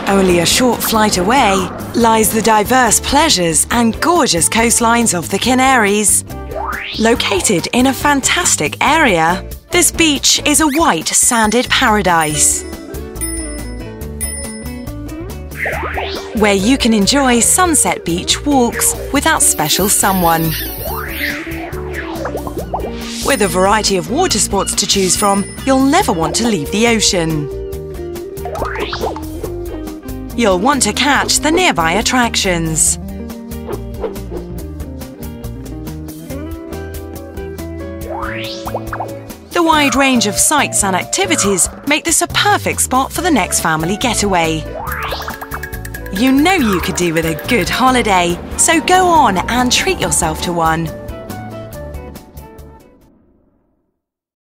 Only a short flight away lies the diverse pleasures and gorgeous coastlines of the Canaries. Located in a fantastic area, this beach is a white, sanded paradise, where you can enjoy sunset beach walks without special someone. With a variety of water sports to choose from, you'll never want to leave the ocean. You'll want to catch the nearby attractions. The wide range of sights and activities make this a perfect spot for the next family getaway. You know you could do with a good holiday, so go on and treat yourself to one.